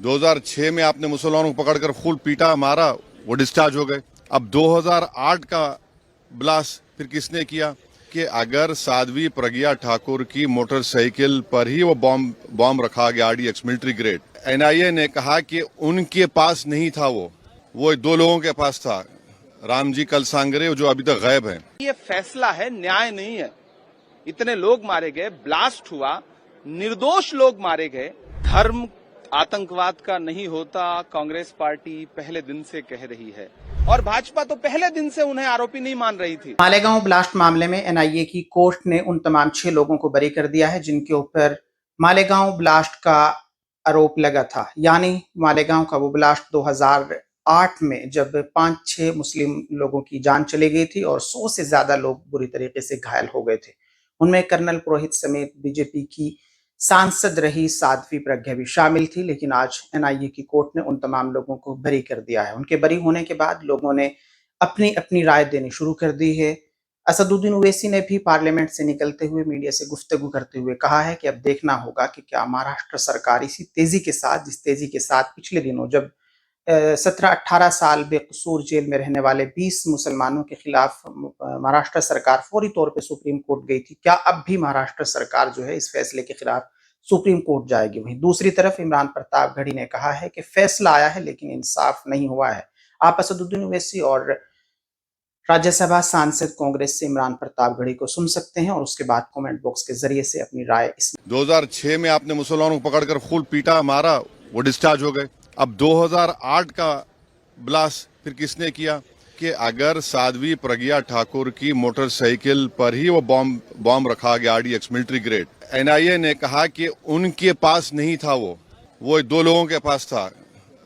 2006 में आपने मुसलमानों को पकड़कर फुल पीटा मारा, वो डिस्चार्ज हो गए। अब 2008 का ब्लास्ट फिर किसने किया कि अगर साध्वी प्रज्ञा ठाकुर की मोटरसाइकिल पर ही वो बॉम्ब रखा गया, RDX मिलिट्री ग्रेड। NIA ने कहा कि उनके पास नहीं था, वो दो लोगों के पास था, रामजी कलसांगरे जो अभी तक गायब हैं। ये फैसला है, न्याय नहीं है। इतने लोग मारे गए, ब्लास्ट हुआ, निर्दोष लोग मारे गए। धर्म आतंकवाद का नहीं होता, कांग्रेस पार्टी पहले दिन से कह रही है और भाजपा तो पहले दिन से उन्हें आरोपी नहीं मान रही थी। मालेगांव ब्लास्ट मामले में NIA की कोर्ट ने उन तमाम 6 लोगों को बरी कर दिया है जिनके ऊपर मालेगांव ब्लास्ट का आरोप लगा था। यानी मालेगांव का वो ब्लास्ट 2008 में जब 5-6 मुस्लिम लोगों की जान चली गई थी और 100 से ज्यादा लोग बुरी तरीके से घायल हो गए थे। उनमें कर्नल पुरोहित समेत BJP की सांसद रही साध्वी प्रज्ञा भी शामिल थी, लेकिन आज NIA की कोर्ट ने उन तमाम लोगों को बरी कर दिया है। उनके बरी होने के बाद लोगों ने अपनी अपनी राय देनी शुरू कर दी है। असदुद्दीन ओवैसी ने भी पार्लियामेंट से निकलते हुए मीडिया से गुफ्तगू करते हुए कहा है कि अब देखना होगा कि क्या महाराष्ट्र सरकार इसी तेजी के साथ, जिस तेजी के साथ पिछले दिनों जब 17-18 साल बेकसूर जेल में रहने वाले 20 मुसलमानों के खिलाफ महाराष्ट्र सरकार फौरी तौर पे सुप्रीम कोर्ट गई थी, क्या अब भी महाराष्ट्र सरकार जो है इस फैसले के खिलाफ सुप्रीम कोर्ट जाएगी। वहीं दूसरी तरफ इमरान प्रतापगढ़ी ने कहा है कि फैसला आया है लेकिन इंसाफ नहीं हुआ है। आप असदुद्दीन ओवैसी और राज्यसभा सांसद कांग्रेस से इमरान प्रतापगढ़ी को सुन सकते हैं और उसके बाद कमेंट बॉक्स के जरिए से अपनी राय इसमें। 2006 में आपने मुसलमानों को पकड़कर फुल पीटा मारा, वो डिस्चार्ज हो गए। अब 2008 का ब्लास्ट फिर किसने किया कि अगर साध्वी प्रज्ञा ठाकुर की मोटरसाइकिल पर ही वो बॉम्ब रखा गया, RDX मिलिट्री ग्रेड। NIA ने कहा कि उनके पास नहीं था, वो दो लोगों के पास था,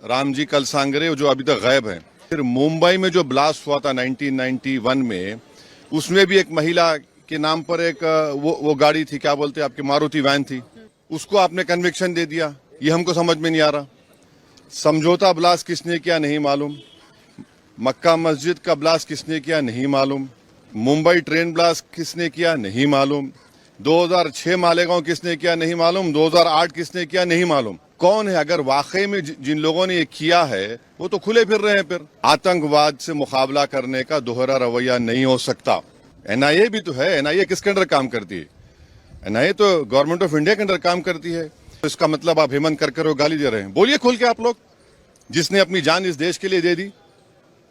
रामजी कलसांगरे जो अभी तक गायब हैं। फिर मुंबई में जो ब्लास्ट हुआ था 1991 में, उसमें भी एक महिला के नाम पर एक वो गाड़ी थी, क्या बोलते हैं आपकी, मारुति वैन थी, उसको आपने कन्विक्शन दे दिया। ये हमको समझ में नहीं आ रहा। समझौता ब्लास्ट किसने किया नहीं मालूम, मक्का मस्जिद का ब्लास्ट किसने किया नहीं मालूम, मुंबई ट्रेन ब्लास्ट किसने किया नहीं मालूम, 2006 मालेगांव किसने किया नहीं मालूम, 2008 किसने किया नहीं मालूम। कौन है? अगर वाकई में जिन लोगों ने ये किया है वो तो खुले फिर रहे हैं। फिर आतंकवाद से मुकाबला करने का दोहरा रवैया नहीं हो सकता। NIA भी तो है। NIA किसके अंडर काम करती है? NIA तो गवर्नमेंट ऑफ इंडिया के अंडर काम करती है। तो इसका मतलब आप हेमंत करकर वो गाली दे रहे हैं? बोलिए खुल के आप लोग, जिसने अपनी जान इस देश के लिए दे दी,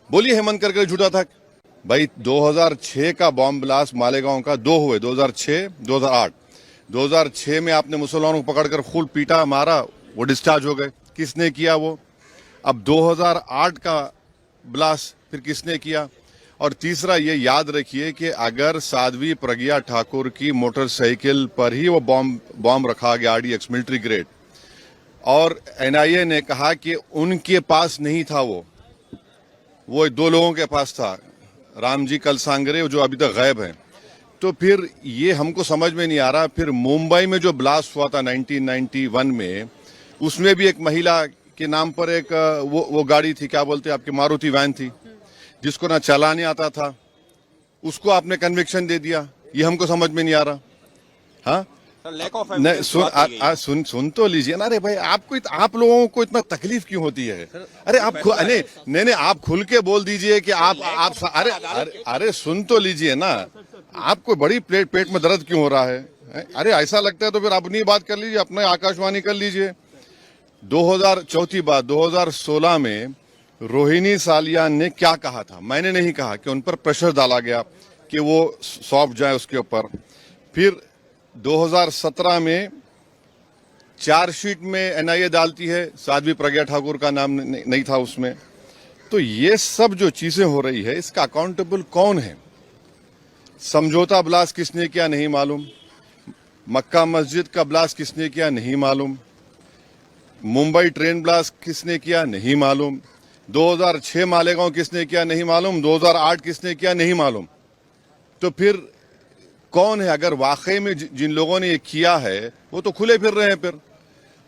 बोलिए हेमंत करकर झूठा था। भाई 2006 का बॉम्ब ब्लास्ट मालेगांव का 2 हुए, 2006, 2008। 2006 में आपने मुसलमानों को पकड़कर फुल पीटा मारा, वो डिस्चार्ज हो गए। किसने किया वो? अब 2008 का ब्लास्ट फिर किसने किया? और तीसरा ये याद रखिए कि अगर साध्वी प्रज्ञा ठाकुर की मोटरसाइकिल पर ही वो बॉम्ब रखा गया, RDX मिलिट्री ग्रेड, और NIA ने कहा कि उनके पास नहीं था, वो दो लोगों के पास था, रामजी कलसांगरे जो अभी तक गायब हैं। तो फिर ये हमको समझ में नहीं आ रहा। फिर मुंबई में जो ब्लास्ट हुआ था 1991 में, उसमें भी एक महिला के नाम पर एक वो गाड़ी थी, क्या बोलते हैं आपकी, मारुति वैन थी, जिसको ना चलाने आता था, उसको आपने कन्विक्शन दे दिया। ये हमको समझ में नहीं आ रहा। हाँ, सुन तो लीजिए ना। अरे भाई, आप लोगों को इतना तकलीफ क्यों होती है? अरे आप नहीं, आप खुल के बोल दीजिए कि आप अरे सुन तो लीजिए ना। आपको बड़ी पेट में दर्द क्यों हो रहा है? अरे ऐसा लगता है तो फिर अपनी बात कर लीजिए, अपने आकाशवाणी कर लीजिए। 2016 में रोहिणी सालियान ने क्या कहा था? मैंने नहीं कहा कि उन पर प्रेशर डाला गया कि वो सौंप जाए उसके ऊपर। फिर 2017 में चार्जशीट में NIA डालती है, साध्वी प्रज्ञा ठाकुर का नाम नहीं था उसमें। तो ये सब जो चीजें हो रही है, इसका अकाउंटेबल कौन है? समझौता ब्लास्ट किसने किया नहीं मालूम, मक्का मस्जिद का ब्लास्ट किसने किया नहीं मालूम, मुंबई ट्रेन ब्लास्ट किसने किया नहीं मालूम, 2006 मालेगांव किसने किया नहीं मालूम, 2008 किसने किया नहीं मालूम। तो फिर कौन है? अगर वाकई में जिन लोगों ने ये किया है वो तो खुले फिर रहे हैं। फिर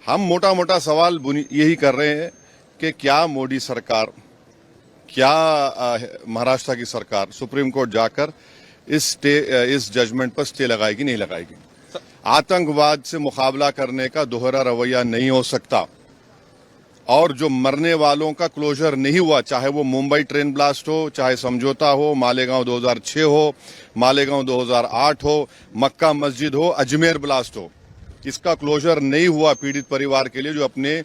हम मोटा मोटा सवाल यही कर रहे हैं कि क्या मोदी सरकार, क्या महाराष्ट्र की सरकार सुप्रीम कोर्ट जाकर इस जजमेंट पर स्टे लगाएगी नहीं लगाएगी? आतंकवाद से मुकाबला करने का दोहरा रवैया नहीं हो सकता। और जो मरने वालों का क्लोजर नहीं हुआ, चाहे वो मुंबई ट्रेन ब्लास्ट हो, चाहे समझौता हो, मालेगांव 2006 हो, मालेगांव 2008 हो, मक्का मस्जिद हो, अजमेर ब्लास्ट हो, इसका क्लोजर नहीं हुआ पीड़ित परिवार के लिए जो अपने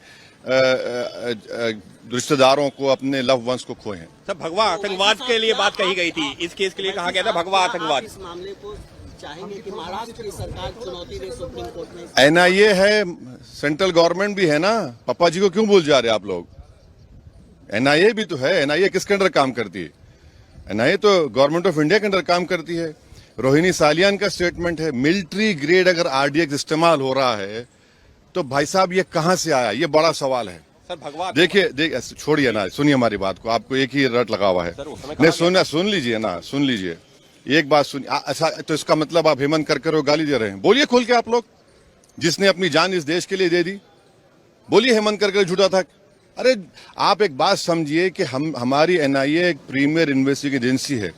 रिश्तेदारों को, अपने लव वंस को खोए हैं। सर, भगवा आतंकवाद के लिए बात कही गई थी, इस केस के लिए कहा गया था भगवा आतंकवाद। इस मामले को चाहेंगे कि महाराष्ट्र की सरकार चुनौती दे सुप्रीम कोर्ट में? एनआईए है, सेंट्रल गवर्नमेंट भी है ना, पापा जी को क्यों भूल जा रहे आप लोग? एनआईए भी तो है। एनआईए किसके अंडर काम करती है? एनआईए तो गवर्नमेंट ऑफ इंडिया के अंडर काम करती है। रोहिणी सालियान का स्टेटमेंट है, मिलिट्री ग्रेड अगर आरडीएक्स इस्तेमाल हो रहा है तो भाई साहब ये कहां से आया? ये बड़ा सवाल है। सर, भगवा देखिए छोड़िए ना, सुनिए हमारी बात को, आपको एक ही रट लगा हुआ है। नहीं, सुन लीजिए ना, सुन लीजिए, एक बात सुनिए। अच्छा, तो इसका मतलब आप हेमंत करकर को गाली दे रहे हैं? बोलिए खोल के आप लोग, जिसने अपनी जान इस देश के लिए दे दी, बोलिए हेमंत करकर झूठा था। अरे आप एक बात समझिए कि हमारी एनआईए एक प्रीमियर इन्वेस्टिगेटिव एजेंसी है,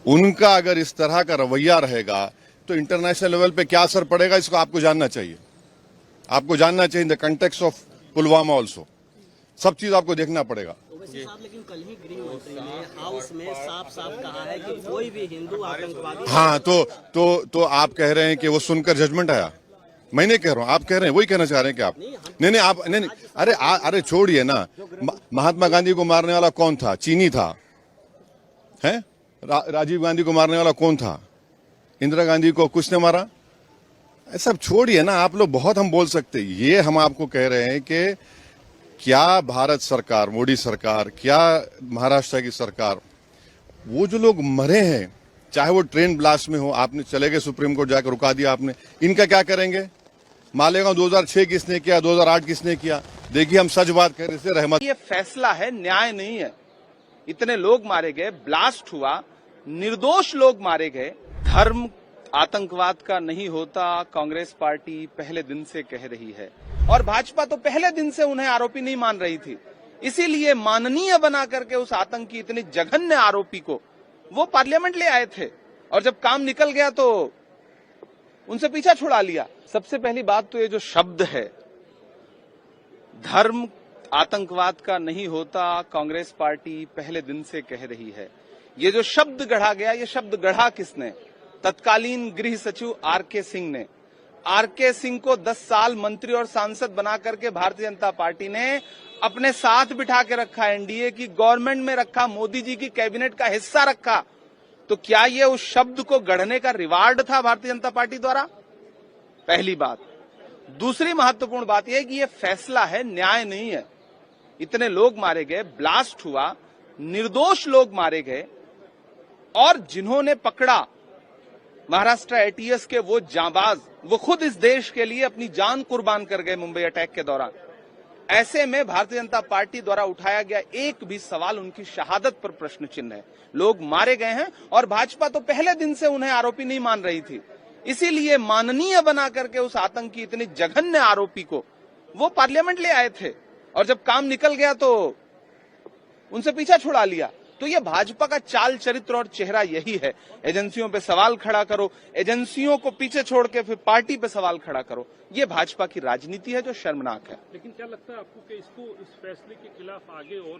उनका अगर इस तरह का रवैया रहेगा तो इंटरनेशनल लेवल पे क्या असर पड़ेगा, इसको आपको जानना चाहिए। आपको जानना चाहिए in the context of Pulwama also, सब चीज आपको देखना पड़ेगा। ओवैसी साहब, लेकिन कल ही गृह मंत्री ने हाउस में साफ साफ कहा है कि कोई भी हिंदू आतंकवादी। हाँ, तो आप कह रहे हैं कि वो सुनकर जजमेंट आया? मैं नहीं कह रहा हूं, आप कह रहे हैं, वही कहना चाह रहे हैं कि आप नहीं आप नहीं। अरे छोड़िए ना, महात्मा गांधी को मारने वाला कौन था? चीनी था, है? राजीव गांधी को मारने वाला कौन था? इंदिरा गांधी को कुछ ने मारा? सब छोड़िए ना, आप लोग बहुत हम बोल सकते हैं। ये हम आपको कह रहे हैं कि क्या भारत सरकार, मोदी सरकार, क्या महाराष्ट्र की सरकार, वो जो लोग मरे हैं, चाहे वो ट्रेन ब्लास्ट में हो, आपने चले गए सुप्रीम कोर्ट जाकर रुका दिया आपने, इनका क्या करेंगे? मालेगांव 2006 किसने किया, 2008 किसने किया? देखिए, हम सच बात कह रहे थे, रहमत। ये फैसला है, न्याय नहीं है। इतने लोग मारे गए, ब्लास्ट हुआ, निर्दोष लोग मारे गए। धर्म आतंकवाद का नहीं होता, कांग्रेस पार्टी पहले दिन से कह रही है, और भाजपा तो पहले दिन से उन्हें आरोपी नहीं मान रही थी। इसीलिए माननीय बना करके उस आतंकी, इतनी जघन्य आरोपी को वो पार्लियामेंट ले आए थे, और जब काम निकल गया तो उनसे पीछा छुड़ा लिया। सबसे पहली बात तो ये जो शब्द है, धर्म आतंकवाद का नहीं होता, कांग्रेस पार्टी पहले दिन से कह रही है। ये जो शब्द गढ़ा गया, ये शब्द गढ़ा किसने? तत्कालीन गृह सचिव आरके सिंह ने। आरके सिंह को 10 साल मंत्री और सांसद बना करके भारतीय जनता पार्टी ने अपने साथ बिठा के रखा, एनडीए की गवर्नमेंट में रखा, मोदी जी की कैबिनेट का हिस्सा रखा। तो क्या ये उस शब्द को गढ़ने का रिवार्ड था भारतीय जनता पार्टी द्वारा? पहली बात। दूसरी महत्वपूर्ण बात यह कि यह फैसला है, न्याय नहीं है। इतने लोग मारे गए, ब्लास्ट हुआ, निर्दोष लोग मारे गए, और जिन्होंने पकड़ा महाराष्ट्र एटीएस के वो जांबाज, वो खुद इस देश के लिए अपनी जान कुर्बान कर गए मुंबई अटैक के दौरान। ऐसे में भारतीय जनता पार्टी द्वारा उठाया गया एक भी सवाल उनकी शहादत पर प्रश्न चिन्ह है। लोग मारे गए हैं, और भाजपा तो पहले दिन से उन्हें आरोपी नहीं मान रही थी। इसीलिए माननीय बना करके उस आतंकी, इतनी जघन्य आरोपी को वो पार्लियामेंट ले आए थे, और जब काम निकल गया तो उनसे पीछा छुड़ा लिया। तो ये भाजपा का चाल चरित्र और चेहरा यही है। एजेंसियों पे सवाल खड़ा करो, एजेंसियों को पीछे छोड़ के फिर पार्टी पे सवाल खड़ा करो, ये भाजपा की राजनीति है जो शर्मनाक है। लेकिन क्या लगता है आपको कि इसको, इस फैसले के खिलाफ आगे और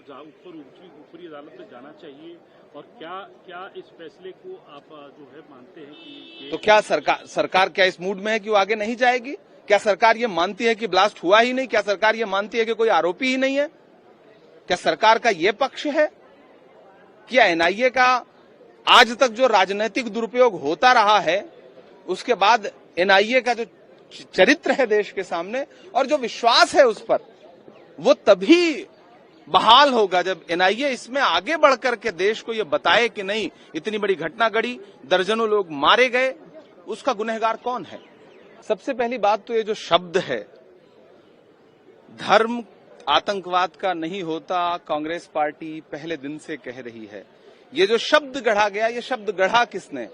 ऊपरी अदालत में जाना चाहिए, और क्या इस फैसले को आप जो है मानते हैं कि तो क्या सरकार क्या इस मूड में है कि वो आगे नहीं जाएगी? क्या सरकार ये मानती है कि ब्लास्ट हुआ ही नहीं? क्या सरकार ये मानती है कि कोई आरोपी ही नहीं है? क्या सरकार का ये पक्ष है? क्या एनआईए का आज तक जो राजनीतिक दुरुपयोग होता रहा है, उसके बाद एनआईए का जो चरित्र है देश के सामने और जो विश्वास है उस पर, वो तभी बहाल होगा जब एनआईए इसमें आगे बढ़कर के देश को ये बताए कि नहीं, इतनी बड़ी घटना घटी, दर्जनों लोग मारे गए, उसका गुनहगार कौन है? सबसे पहली बात तो ये जो शब्द है, धर्म आतंकवाद का नहीं होता, कांग्रेस पार्टी पहले दिन से कह रही है। ये जो शब्द गढ़ा गया, ये शब्द गढ़ा किसने?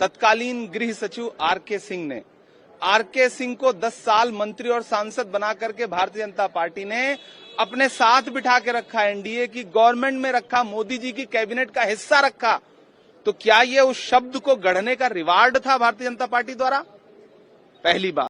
तत्कालीन गृह सचिव आरके सिंह ने। आरके सिंह को 10 साल मंत्री और सांसद बना करके भारतीय जनता पार्टी ने अपने साथ बिठा के रखा, एनडीए की गवर्नमेंट में रखा, मोदी जी की कैबिनेट का हिस्सा रखा। तो क्या ये उस शब्द को गढ़ने का रिवार्ड था भारतीय जनता पार्टी द्वारा? पहली बात।